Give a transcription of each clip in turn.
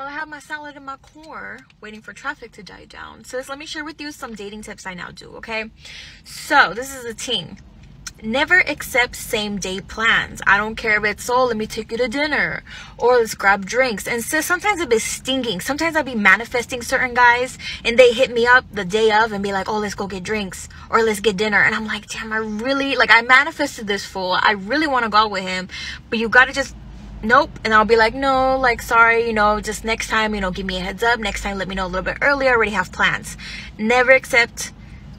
while I have my salad in my car, waiting for traffic to die down. So let me share with you some dating tips I now do, okay? So this is a teen. Never accept same day plans. I don't care if it's, oh, let me take you to dinner or let's grab drinks. And so sometimes it be stinging. Sometimes I'll be manifesting certain guys and they hit me up the day of and be like, oh, let's go get drinks or let's get dinner. And I'm like, damn, I manifested this fool. I really want to go out with him, but you got to just, nope. And I'll be like, no, like, sorry, you know, just next time, you know, give me a heads up. Next time, let me know a little bit earlier. I already have plans. Never accept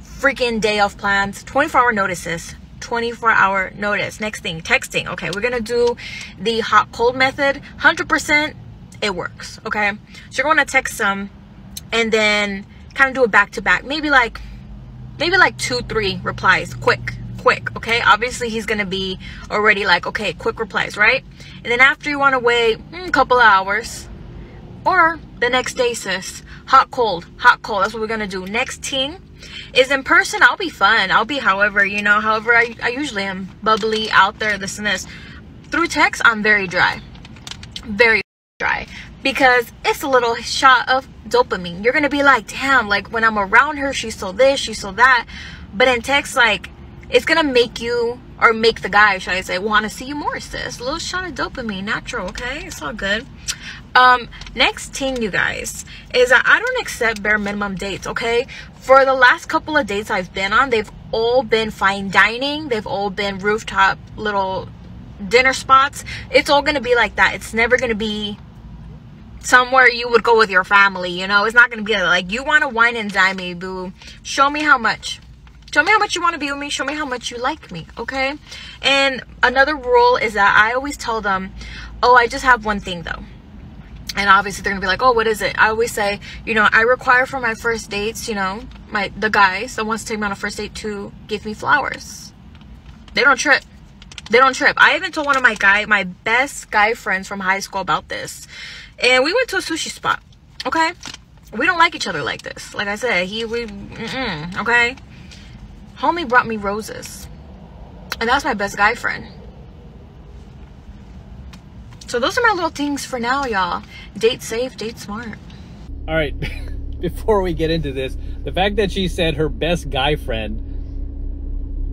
freaking day off plans. 24-hour notices. 24-hour notice. Next thing, texting. Okay, we're gonna do the hot cold method. 100% it works. Okay, so you're gonna text them and then kind of do it back to back. Maybe like 2-3 replies. Quick. Okay, obviously he's gonna be already like, okay, quick replies, right? And then after, you want to wait a couple of hours or the next day, sis. Hot cold. That's what we're gonna do. Next thing is in person. I'll be fun. I'll be however I usually am, bubbly, out there, this and this. Through text, I'm very dry, because it's a little shot of dopamine. You're gonna be like, damn, like when I'm around her, she's so this, she's so that. But in text, like, it's gonna make you, or make the guy, should I say, want to see you more, sis. A little shot of dopamine, natural. Okay, it's all good. Next thing, you guys, is that I don't accept bare minimum dates. Okay, for the last couple of dates I've been on, they've all been fine dining. They've all been rooftop little dinner spots. It's all gonna be like that. It's never gonna be somewhere you would go with your family, you know. It's not gonna be like, you want to wine and dine me, boo. Show me how much. Show me how much you want to be with me. Show me how much you like me, okay? And another rule is that I always tell them, oh, I just have one thing, though. And obviously they're gonna be like, oh, what is it? I always say, you know, I require for my first dates, you know, the guys that wants to take me on a first date to give me flowers. They don't trip. I even told one of my best guy friends from high school about this. And we went to a sushi spot, okay? We don't like each other like this. Like I said, okay? Homie brought me roses. And that's my best guy friend. So those are my little things for now, y'all. Date safe, date smart. All right, before we get into this, the fact that she said her best guy friend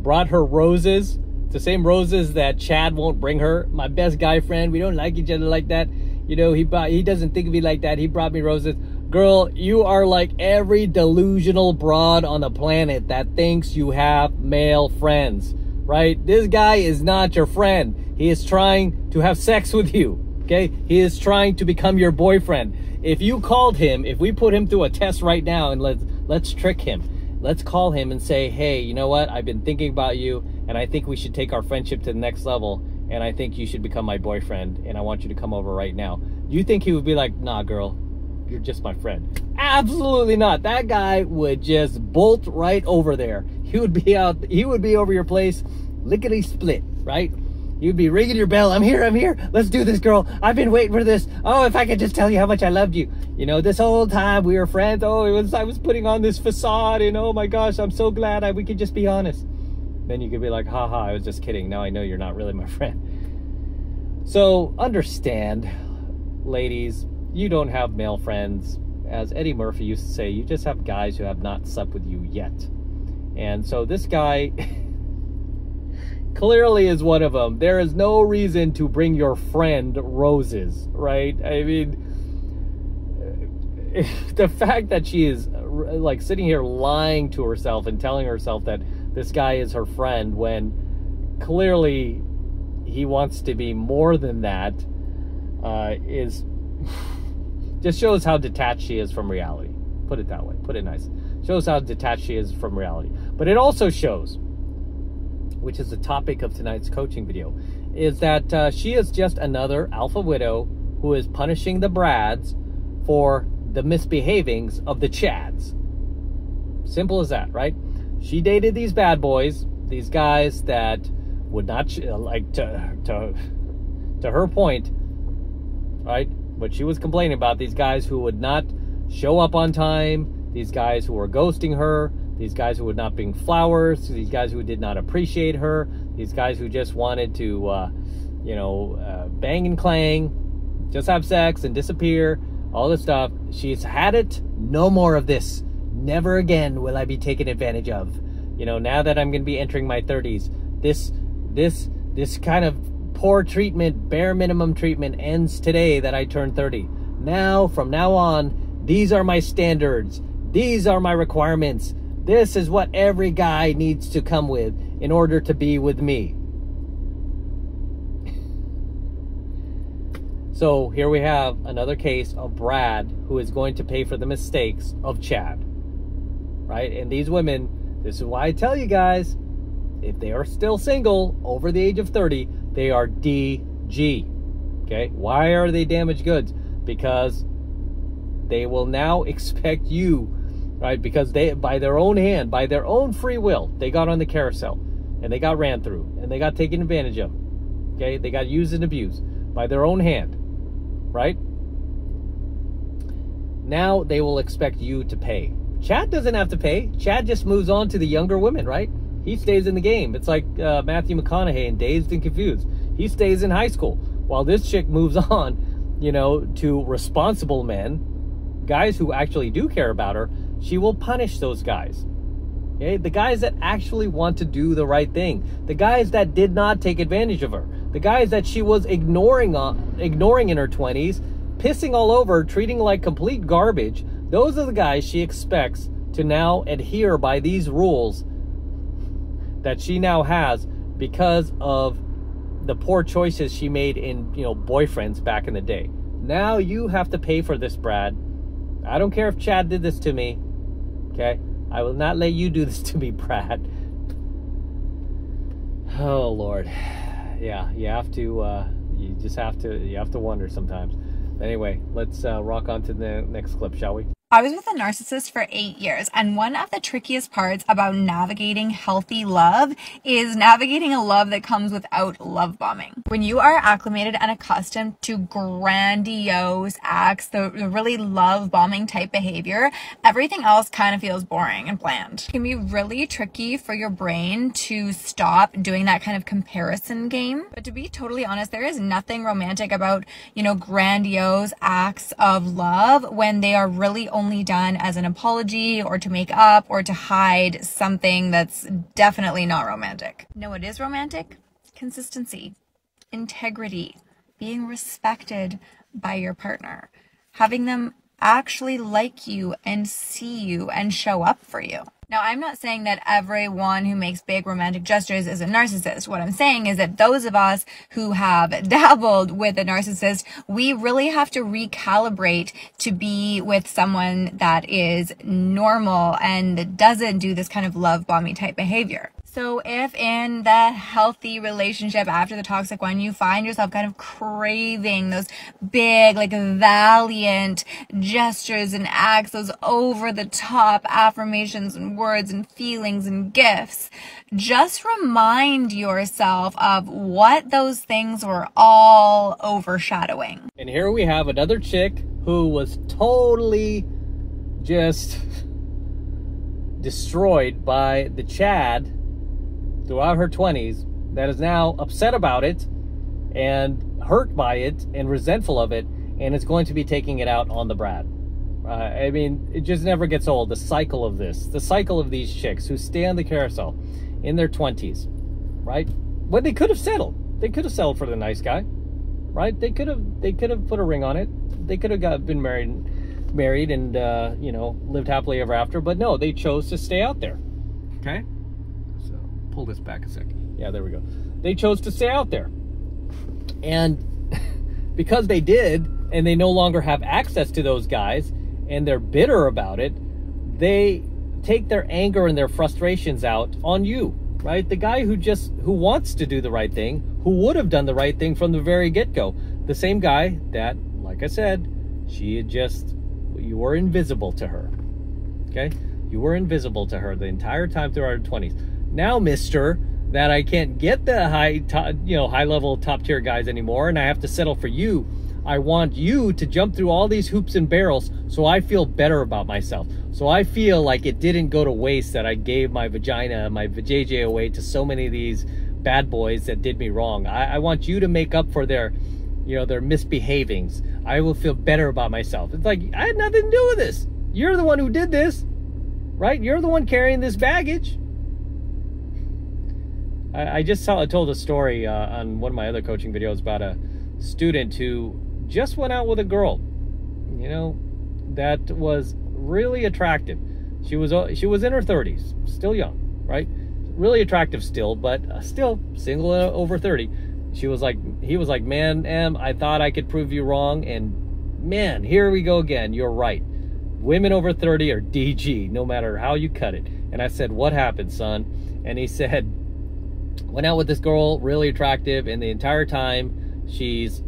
brought her roses, the same roses that Chad won't bring her. My best guy friend, we don't like each other like that. You know, he doesn't think of me like that. He brought me roses. Girl, you are like every delusional broad on the planet that thinks you have male friends, right? This guy is not your friend. He is trying to have sex with you, okay? He is trying to become your boyfriend. If you called him, if we put him through a test right now and let's trick him. Let's call him and say, hey, you know what? I've been thinking about you and I think we should take our friendship to the next level and I think you should become my boyfriend and I want you to come over right now. Do you think he would be like, nah, girl, you're just my friend? Absolutely not. That guy would just bolt right over there. He would be over your place, lickety split, right? You'd be ringing your bell. I'm here. Let's do this, girl. I've been waiting for this. Oh, if I could just tell you how much I loved you. You know, this whole time we were friends. Oh, I was putting on this facade and oh my gosh, I'm so glad we could just be honest. Then you could be like, haha, I was just kidding. Now I know you're not really my friend. So understand, ladies, you don't have male friends. As Eddie Murphy used to say, you just have guys who have not slept with you yet. And so this guy clearly is one of them. There is no reason to bring your friend roses, right? I mean, the fact that she is like sitting here lying to herself and telling herself that this guy is her friend when clearly he wants to be more than that is just shows how detached she is from reality. Put it that way. Put it nice. Shows how detached she is from reality. But it also shows, which is the topic of tonight's coaching video, is that she is just another alpha widow who is punishing the Brads for the misbehavings of the Chads. Simple as that, right? She dated these bad boys, these guys that would not, like, to her point, right? What she was complaining about, these guys who would not show up on time, these guys who were ghosting her, these guys who would not bring flowers, these guys who did not appreciate her, these guys who just wanted to, bang and clang, just have sex and disappear. all this stuff. She's had it. No more of this. Never again will I be taken advantage of. You know, now that I'm going to be entering my 30s, this kind of poor treatment, bare minimum treatment ends today that I turn 30. Now, from now on, these are my standards. These are my requirements. This is what every guy needs to come with in order to be with me. So here we have another case of Brad, who is going to pay for the mistakes of Chad. Right? And these women, this is why I tell you guys, if they are still single over the age of 30, they are DG. Okay? Why are they damaged goods? Because they will now expect you, right? Because they, by their own hand, by their own free will, they got on the carousel and they got ran through and they got taken advantage of. Okay? They got used and abused by their own hand. Right? Now they will expect you to pay. Chad doesn't have to pay. Chad just moves on to the younger women, right? He stays in the game. It's like Matthew McConaughey in Dazed and Confused. He stays in high school while this chick moves on, you know, to responsible men, guys who actually do care about her. She will punish those guys. Okay? The guys that actually want to do the right thing. The guys that did not take advantage of her. The guys that she was ignoring in her 20s, pissing all over, treating like complete garbage. Those are the guys she expects to now adhere by these rules that she now has because of the poor choices she made in, you know, boyfriends back in the day. Now you have to pay for this, Brad. I don't care if Chad did this to me. Okay? I will not let you do this to me, Brad. Oh, Lord. Yeah, you have to, you have to wonder sometimes. Anyway, let's rock on to the next clip, shall we? I was with a narcissist for 8 years, and one of the trickiest parts about navigating healthy love is navigating a love that comes without love bombing. When you are acclimated and accustomed to grandiose acts, the really love bombing type behavior, everything else kind of feels boring and bland. It can be really tricky for your brain to stop doing that kind of comparison game. But to be totally honest, there is nothing romantic about, you know, grandiose acts of love when they are really only done as an apology or to make up or to hide something that's definitely not romantic. No, it is romantic. Consistency, integrity, being respected by your partner, having them actually like you and see you and show up for you. Now, I'm not saying that everyone who makes big romantic gestures is a narcissist. What I'm saying is that those of us who have dabbled with a narcissist, we really have to recalibrate to be with someone that is normal and doesn't do this kind of love bombing type behavior. So if in the healthy relationship after the toxic one, you find yourself kind of craving those big, like valiant gestures and acts, those over the top affirmations and words and feelings and gifts, just remind yourself of what those things were all overshadowing. And here we have another chick who was totally just destroyed by the Chad throughout her 20s that is now upset about it and hurt by it and resentful of it, and is going to be taking it out on the Brad. I mean, it just never gets old. The cycle of this, the cycle of these chicks who stay on the carousel in their 20s, right? When they could have settled. They could have settled for the nice guy, right? They could have put a ring on it. They could have been married and you know, lived happily ever after. But no, they chose to stay out there. Okay. Pull this back a second. Yeah, there we go. They chose to stay out there. And because they did, and they no longer have access to those guys, and they're bitter about it, they take their anger and their frustrations out on you, right? The guy who wants to do the right thing, who would have done the right thing from the very get-go. The same guy that, like I said, you were invisible to her. Okay? You were invisible to her the entire time through our 20s. Now, mister, that I can't get the high level top tier guys anymore, and I have to settle for you. I want you to jump through all these hoops and barrels so I feel better about myself. So I feel like it didn't go to waste that I gave my vagina, my vajayjay away to so many of these bad boys that did me wrong. I want you to make up for their, their misbehavings. I will feel better about myself. It's like, I had nothing to do with this. You're the one who did this, right? You're the one carrying this baggage. I just told a story on one of my other coaching videos about a student who just went out with a girl, you know, that was really attractive. She was in her 30s, still young, right? Really attractive still, but still single, over 30. He was like, man, Em, I thought I could prove you wrong, and man, here we go again. You're right. Women over 30 are DG, no matter how you cut it. And I said, what happened, son? And he said, went out with this girl, really attractive, and the entire time she's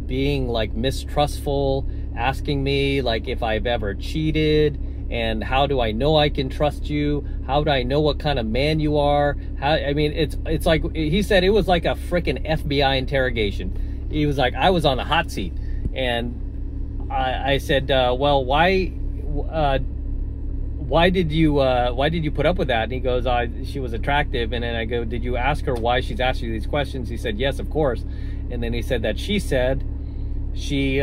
being like mistrustful, asking me like if I've ever cheated, and how do I know I can trust you? How do I know what kind of man you are? I mean, it's like, he said it was like a freaking FBI interrogation. He was like, I was on the hot seat. And I said, well, why did you put up with that? And he goes, she was attractive. And then I go, did you ask her why she's asked you these questions? He said, yes, of course. And then he said that she said she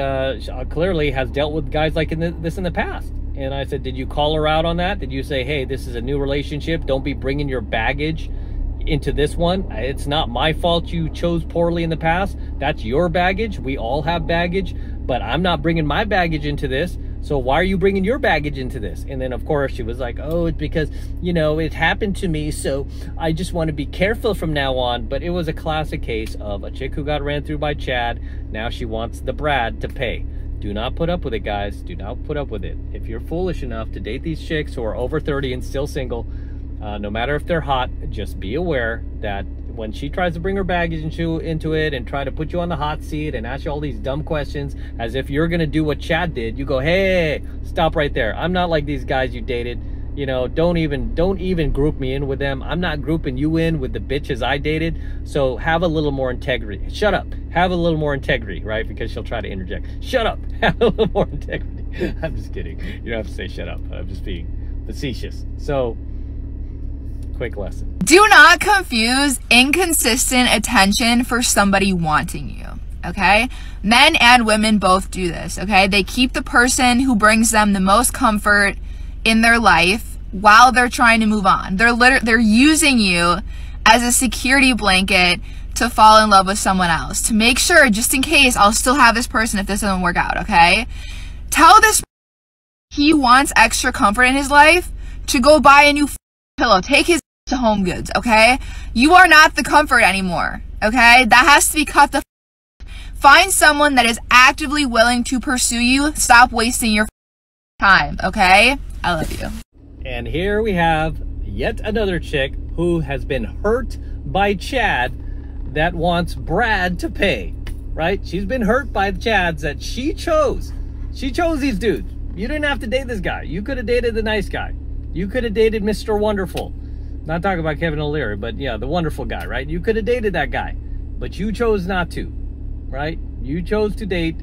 clearly has dealt with guys like this in the past. And I said, did you call her out on that? Did you say, hey, this is a new relationship, don't be bringing your baggage into this one? It's not my fault you chose poorly in the past. That's your baggage. We all have baggage, but I'm not bringing my baggage into this. So why are you bringing your baggage into this? And then, of course, she was like, oh, it's because, you know, it happened to me, so I just want to be careful from now on. But it was a classic case of a chick who got ran through by Chad. Now she wants the Brad to pay. Do not put up with it, guys. Do not put up with it. If you're foolish enough to date these chicks who are over 30 and still single, no matter if they're hot, just be aware that when she tries to bring her baggage into it and try to put you on the hot seat and ask you all these dumb questions as if you're going to do what Chad did, you go, hey, stop right there. I'm not like these guys you dated. You know, don't even group me in with them. I'm not grouping you in with the bitches I dated. So have a little more integrity. Shut up. Have a little more integrity, right? Because she'll try to interject. Shut up. Have a little more integrity. I'm just kidding. You don't have to say shut up. I'm just being facetious. So, quick lesson. Do not confuse inconsistent attention for somebody wanting you. Okay? Men and women both do this. Okay? They keep the person who brings them the most comfort in their life while they're trying to move on. They're using you as a security blanket to fall in love with someone else, to make sure, just in case, I'll still have this person if this doesn't work out. Okay? Tell this he wants extra comfort in his life to go buy a new pillow. Take his to Home Goods. Okay? You are not the comfort anymore. Okay? That has to be cut the Find someone that is actively willing to pursue you. Stop wasting your time. Okay? I love you. And here we have yet another chick who has been hurt by Chad that wants Brad to pay, right? She's been hurt by the Chads that she chose. She chose these dudes. You didn't have to date this guy. You could have dated the nice guy. You could have dated Mr. Wonderful. Not talking about Kevin O'Leary, but yeah, the wonderful guy, right? You could have dated that guy, but you chose not to, right? You chose to date,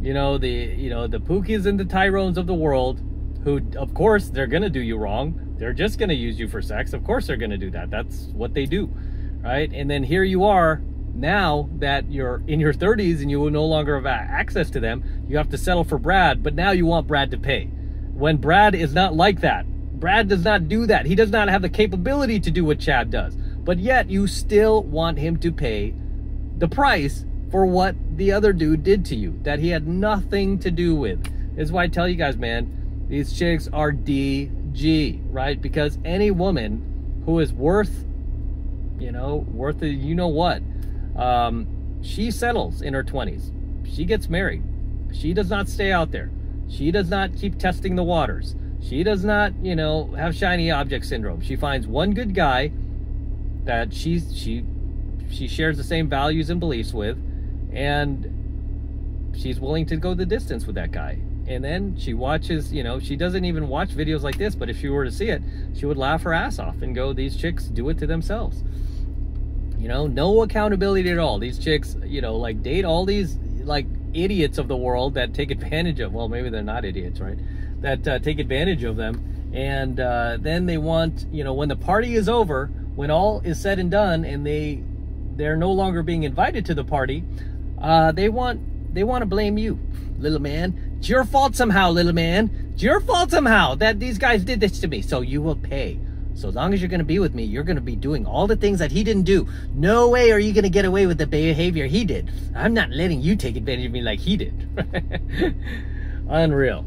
the Pookies and the Tyrones of the world, who, of course, they're going to do you wrong. They're just going to use you for sex. Of course they're going to do that. That's what they do, right? And then here you are, now that you're in your 30s and you will no longer have access to them, you have to settle for Brad, but now you want Brad to pay. When Brad is not like that. Brad does not do that. He does not have the capability to do what Chad does. But yet you still want him to pay the price for what the other dude did to you that he had nothing to do with. This is why I tell you guys, man, these chicks are DG, right? Because any woman who is worth the you-know-what, she settles in her 20s. She gets married. She does not stay out there. She does not keep testing the waters. She does not, have shiny object syndrome. She finds one good guy that she shares the same values and beliefs with, and she's willing to go the distance with that guy. And then she watches, she doesn't even watch videos like this, but if she were to see it, she would laugh her ass off and go, these chicks do it to themselves. No accountability at all. These chicks, date all these, idiots of the world that take advantage of, well, maybe they're not idiots, right? That take advantage of them. And then they want, when the party is over, when all is said and done, and they're no longer being invited to the party, they want they want to blame you, little man. It's your fault somehow, little man. It's your fault somehow that these guys did this to me. So you will pay. So as long as you're going to be with me, you're going to be doing all the things that he didn't do. No way are you going to get away with the behavior he did. I'm not letting you take advantage of me like he did. Unreal.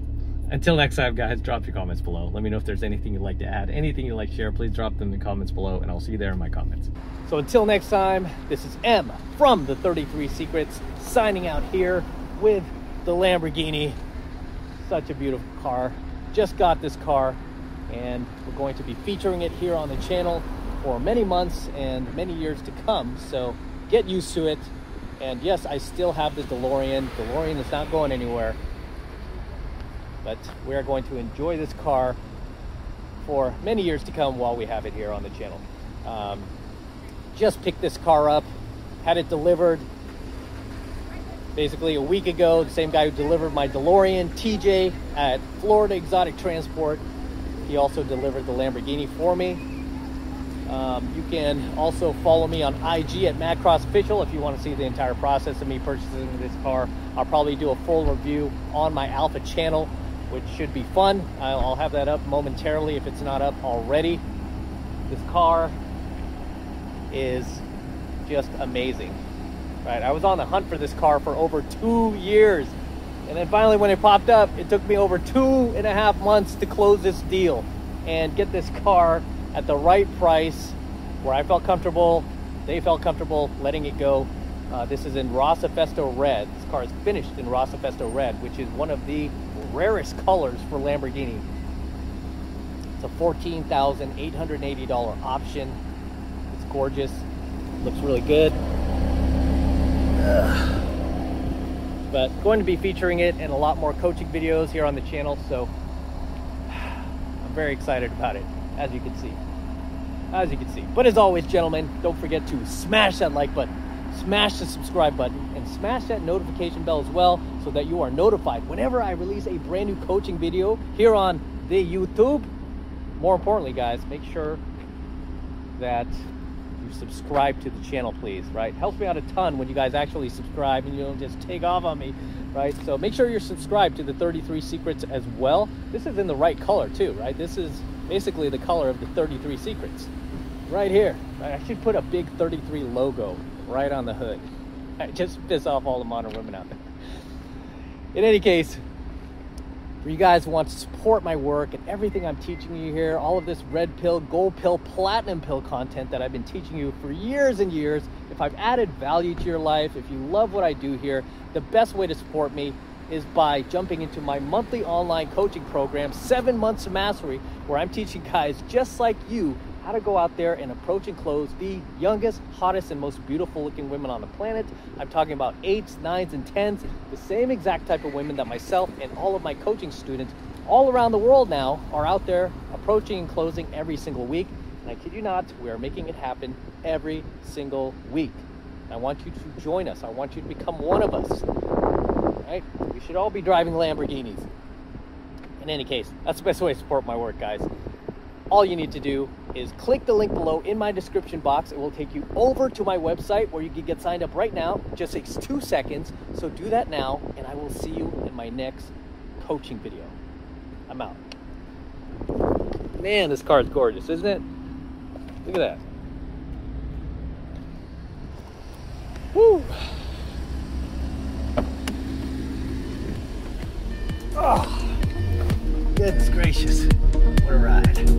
Until next time, guys, drop your comments below. Let me know if there's anything you'd like to add, anything you'd like to share. Please drop them in the comments below, and I'll see you there in my comments. So until next time, this is M from the 33 Secrets, signing out here with the Lamborghini. Such a beautiful car. Just got this car, and we're going to be featuring it here on the channel for many months and many years to come. So get used to it. And yes, I still have the DeLorean. DeLorean is not going anywhere. But we are going to enjoy this car for many years to come while we have it here on the channel. Just picked this car up, had it delivered basically a week ago. The same guy who delivered my DeLorean, TJ, at Florida Exotic Transport. He also delivered the Lamborghini for me. You can also follow me on IG at MadCrossOfficial if you want to see the entire process of me purchasing this car. I'll probably do a full review on my Alpha channel, which should be fun. I'll have that up momentarily if it's not up already. This car is just amazing, right? I was on the hunt for this car for over 2 years. And then finally when it popped up, it took me over 2.5 months to close this deal and get this car at the right price where I felt comfortable, they felt comfortable letting it go. This is in Rosa Festo Red. This car is finished in Rosa Festo Red, which is one of the rarest colors for Lamborghini. It's a $14,880 option. It's gorgeous, looks really good. But going to be featuring it in a lot more coaching videos here on the channel, so I'm very excited about it, as you can see. But as always, gentlemen, don't forget to smash that like button, smash the subscribe button, and smash that notification bell as well so that you are notified whenever I release a brand new coaching video here on the YouTube. More importantly, guys, make sure that you subscribe to the channel, please, right? Helps me out a ton when you guys actually subscribe and you don't just take off on me, right? So make sure you're subscribed to the 33 Secrets as well. This is in the right color too, right? This is basically the color of the 33 Secrets right here, right? I should put a big 33 logo right on the hood. Right? Just piss off all the modern women out there. In any case, for you guys who want to support my work and everything I'm teaching you here, all of this red pill, gold pill, platinum pill content that I've been teaching you for years and years, if I've added value to your life, if you love what I do here, the best way to support me is by jumping into my monthly online coaching program, 7 Months of Mastery, where I'm teaching guys just like you how to go out there and approach and close the youngest, hottest, and most beautiful looking women on the planet. I'm talking about 8s, 9s, and 10s, the same exact type of women that myself and all of my coaching students all around the world now are out there approaching and closing every single week. And I kid you not, we are making it happen every single week. I want you to join us. I want you to become one of us. Right? We should all be driving Lamborghinis. In any case, that's the best way to support my work, guys. All you need to do is click the link below in my description box. It will take you over to my website where you can get signed up right now. It just takes 2 seconds. So do that now, and I will see you in my next coaching video. I'm out. Man, this car is gorgeous, isn't it? Look at that. Woo! Oh, goodness gracious. What a ride.